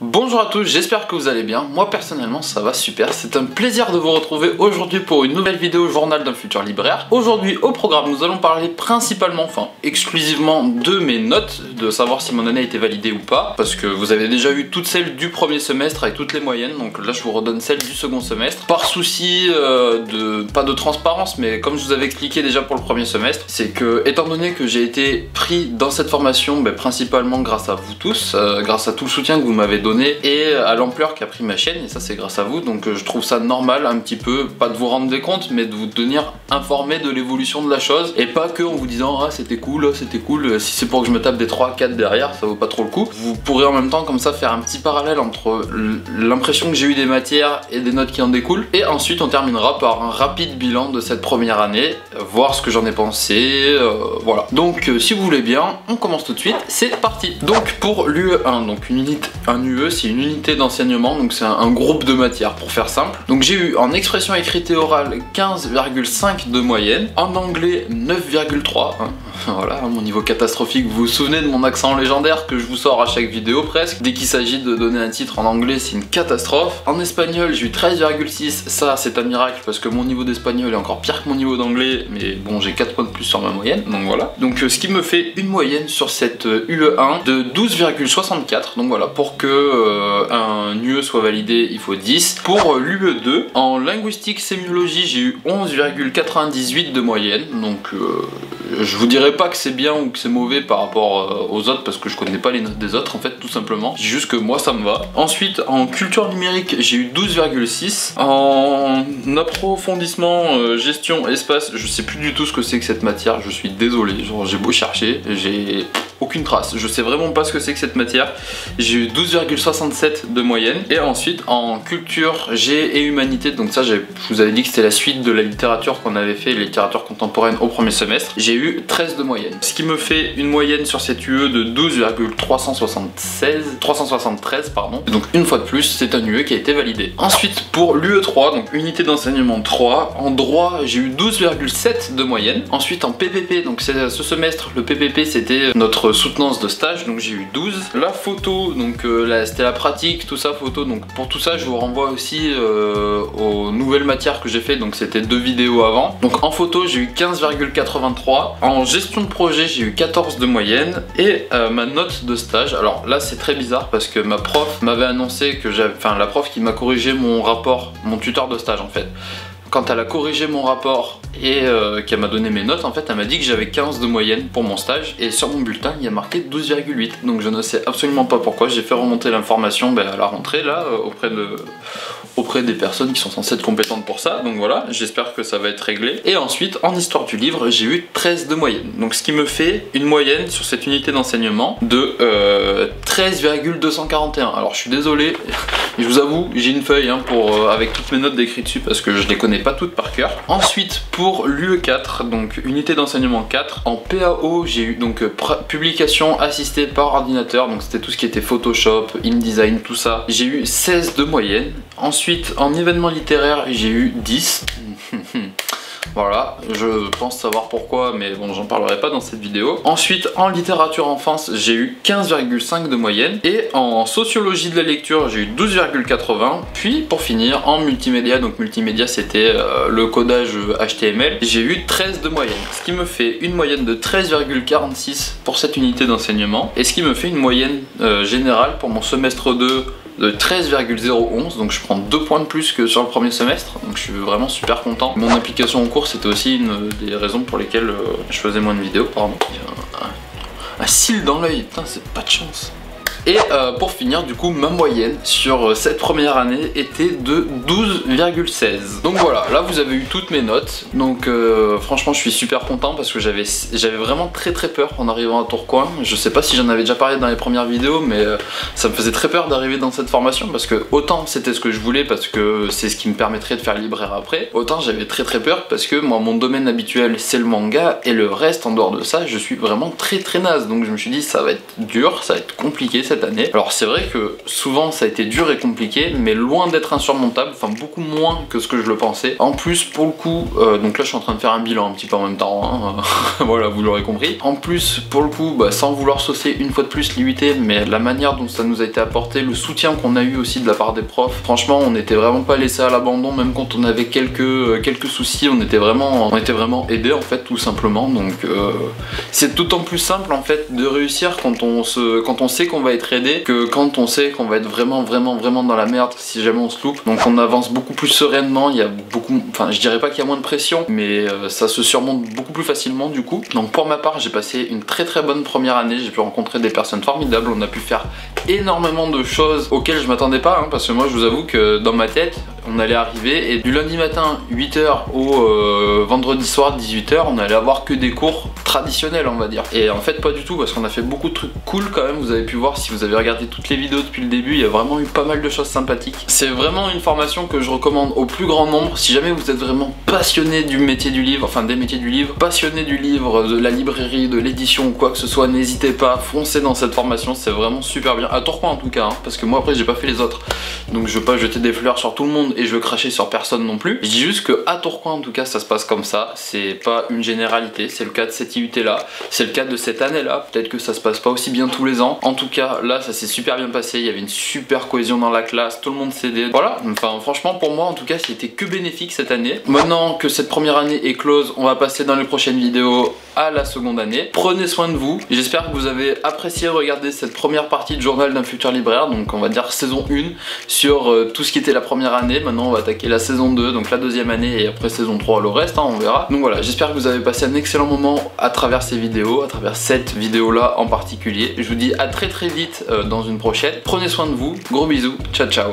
Bonjour à tous, j'espère que vous allez bien. Moi personnellement ça va super, c'est un plaisir de vous retrouver aujourd'hui pour une nouvelle vidéo journal d'un futur libraire. Aujourd'hui au programme nous allons parler principalement, exclusivement de mes notes, de savoir si mon année a été validée ou pas, parce que vous avez déjà eu toutes celles du premier semestre avec toutes les moyennes, donc là je vous redonne celles du second semestre. Par souci pas de transparence, mais comme je vous avais expliqué déjà pour le premier semestre, c'est que étant donné que j'ai été pris dans cette formation principalement grâce à vous tous, grâce à tout le soutien que vous m'avez donné et à l'ampleur qu'a pris ma chaîne, et ça c'est grâce à vous, donc je trouve ça normal un petit peu, pas de vous rendre des comptes, mais de vous tenir informé de l'évolution de la chose, et pas que en vous disant ah c'était cool, si c'est pour que je me tape des 3-4 derrière, ça vaut pas trop le coup. Vous pourrez en même temps comme ça faire un petit parallèle entre l'impression que j'ai eu des matières et des notes qui en découlent, et ensuite on terminera par un rapide bilan de cette première année, voir ce que j'en ai pensé, voilà. Donc si vous voulez bien, on commence tout de suite, c'est parti. Donc pour l'UE1, donc un UE c'est une unité d'enseignement, donc c'est un groupe de matières pour faire simple. Donc j'ai eu en expression écrite et orale 15,5 de moyenne, en anglais 9,3, voilà, mon niveau catastrophique. Vous vous souvenez de mon accent légendaire que je vous sors à chaque vidéo presque. Dès qu'il s'agit de donner un titre en anglais, c'est une catastrophe. En espagnol, j'ai eu 13,6, ça c'est un miracle parce que mon niveau d'espagnol est encore pire que mon niveau d'anglais, mais bon, j'ai 4 points de plus sur ma moyenne, donc voilà. Donc ce qui me fait une moyenne sur cette UE1 de 12,64, donc voilà, pour que un UE soit validé, il faut 10. Pour l'UE2, en linguistique sémiologie, j'ai eu 11,98 de moyenne, donc je vous dirais pas que c'est bien ou que c'est mauvais par rapport aux autres parce que je connais pas les notes des autres en fait, tout simplement. C'est juste que moi ça me va. Ensuite en culture numérique j'ai eu 12,6. En approfondissement gestion espace, je sais plus du tout ce que c'est que cette matière, je suis désolé, genre j'ai beau chercher, j'ai aucune trace, je sais vraiment pas ce que c'est que cette matière. J'ai eu 12,67 de moyenne. Et ensuite en culture G et humanité, donc ça je vous avais dit que c'était la suite de la littérature qu'on avait fait, littérature contemporaine au premier semestre, j'ai eu 13 de moyenne, ce qui me fait une moyenne sur cette UE de 12,373 pardon. Donc une fois de plus c'est un UE qui a été validé. Ensuite pour l'UE3, donc unité d'enseignement 3, en droit j'ai eu 12,7 de moyenne. Ensuite en PPP, donc c'est ce semestre, le PPP c'était notre soutenance de stage, donc j'ai eu 12. La photo, donc c'était la pratique, tout ça, photo, donc pour tout ça je vous renvoie aussi aux nouvelles matières que j'ai fait, donc c'était 2 vidéos avant. Donc en photo j'ai eu 15,83, en gestion de projet j'ai eu 14 de moyenne, et ma note de stage, alors là c'est très bizarre parce que ma prof m'avait annoncé que j'avais, la prof qui m'a corrigé mon rapport, mon tuteur de stage en fait, quand elle a corrigé mon rapport et qu'elle m'a donné mes notes, en fait elle m'a dit que j'avais 15 de moyenne pour mon stage, et sur mon bulletin il y a marqué 12,8, donc je ne sais absolument pas pourquoi. J'ai fait remonter l'information à la rentrée là auprès des personnes qui sont censées être compétentes pour ça, donc voilà, j'espère que ça va être réglé. Et ensuite en histoire du livre j'ai eu 13 de moyenne, donc ce qui me fait une moyenne sur cette unité d'enseignement de 13,241. alors je suis désolé, je vous avoue j'ai une feuille avec toutes mes notes décrites dessus parce que je les connais pas toutes par cœur. Ensuite pour l'UE4, donc unité d'enseignement 4, en PAO j'ai eu donc publication assistée par ordinateur, donc c'était tout ce qui était Photoshop, InDesign, tout ça, j'ai eu 16 de moyenne. Ensuite en événement littéraire j'ai eu 10. Voilà, je pense savoir pourquoi, mais bon, j'en parlerai pas dans cette vidéo. Ensuite, en littérature enfance, j'ai eu 15,5 de moyenne. Et en sociologie de la lecture, j'ai eu 12,80. Puis, pour finir, en multimédia, donc multimédia, c'était le codage HTML, j'ai eu 13 de moyenne. Ce qui me fait une moyenne de 13,46 pour cette unité d'enseignement. Et ce qui me fait une moyenne générale pour mon semestre 2 de 13,011, donc je prends 2 points de plus que sur le premier semestre, donc je suis vraiment super content. Mon implication en cours c'était aussi une des raisons pour lesquelles je faisais moins de vidéos, pardon. Un cil dans l'œil, putain c'est pas de chance. Et pour finir, du coup, ma moyenne sur cette première année était de 12,16. Donc voilà, là vous avez eu toutes mes notes. Donc franchement, je suis super content parce que j'avais vraiment très peur en arrivant à Tourcoing. Je sais pas si j'en avais déjà parlé dans les premières vidéos, mais ça me faisait très peur d'arriver dans cette formation parce que autant c'était ce que je voulais parce que c'est ce qui me permettrait de faire libraire après, autant j'avais très peur parce que moi mon domaine habituel c'est le manga et le reste en dehors de ça je suis vraiment très naze. Donc je me suis dit ça va être dur, ça va être compliqué cette année. Alors c'est vrai que souvent ça a été dur et compliqué, mais loin d'être insurmontable, enfin beaucoup moins que ce que je le pensais. En plus pour le coup, donc là je suis en train de faire un bilan un petit peu en même temps, hein. Voilà, vous l'aurez compris. En plus pour le coup, sans vouloir saucer une fois de plus l'IUT, mais la manière dont ça nous a été apporté, le soutien qu'on a eu aussi de la part des profs, franchement on n'était vraiment pas laissé à l'abandon, même quand on avait quelques soucis, on était vraiment aidés en fait, tout simplement. Donc c'est d'autant plus simple en fait de réussir quand on sait qu'on va être aidé que quand on sait qu'on va être vraiment dans la merde si jamais on se loupe. Donc on avance beaucoup plus sereinement, il y a beaucoup, enfin je dirais pas qu'il y a moins de pression, mais ça se surmonte beaucoup plus facilement du coup. Donc pour ma part j'ai passé une très bonne première année, j'ai pu rencontrer des personnes formidables, on a pu faire énormément de choses auxquelles je m'attendais pas, hein, parce que moi je vous avoue que dans ma tête on allait arriver et du lundi matin 8h au vendredi soir 18h on allait avoir que des cours traditionnels on va dire. Et en fait pas du tout, parce qu'on a fait beaucoup de trucs cool quand même. Vous avez pu voir si vous avez regardé toutes les vidéos depuis le début, il y a vraiment eu pas mal de choses sympathiques. C'est vraiment une formation que je recommande au plus grand nombre. Si jamais vous êtes vraiment passionné du métier du livre, enfin des métiers du livre, passionné du livre, de la librairie, de l'édition ou quoi que ce soit, n'hésitez pas, foncez dans cette formation, c'est vraiment super bien. À Tourcoing en tout cas, hein, parce que moi après j'ai pas fait les autres, donc je veux pas jeter des fleurs sur tout le monde et je veux cracher sur personne non plus. Je dis juste que à Tourcoing en tout cas ça se passe comme ça, c'est pas une généralité, c'est le cas de cette IUT là, c'est le cas de cette année là, peut-être que ça se passe pas aussi bien tous les ans. En tout cas là ça s'est super bien passé, il y avait une super cohésion dans la classe, tout le monde s'aidait. Voilà, enfin franchement pour moi en tout cas c'était que bénéfique cette année. Maintenant que cette première année est close, on va passer dans les prochaines vidéos à la seconde année. Prenez soin de vous, j'espère que vous avez apprécié regarder cette première partie de Journal d'un futur libraire, donc on va dire saison 1 sur tout ce qui était la première année. Maintenant on va attaquer la saison 2, donc la deuxième année, et après saison 3 le reste, hein, on verra. Donc voilà, j'espère que vous avez passé un excellent moment à travers ces vidéos, à travers cette vidéo là en particulier. Je vous dis à très vite dans une prochaine. Prenez soin de vous, gros bisous, ciao ciao.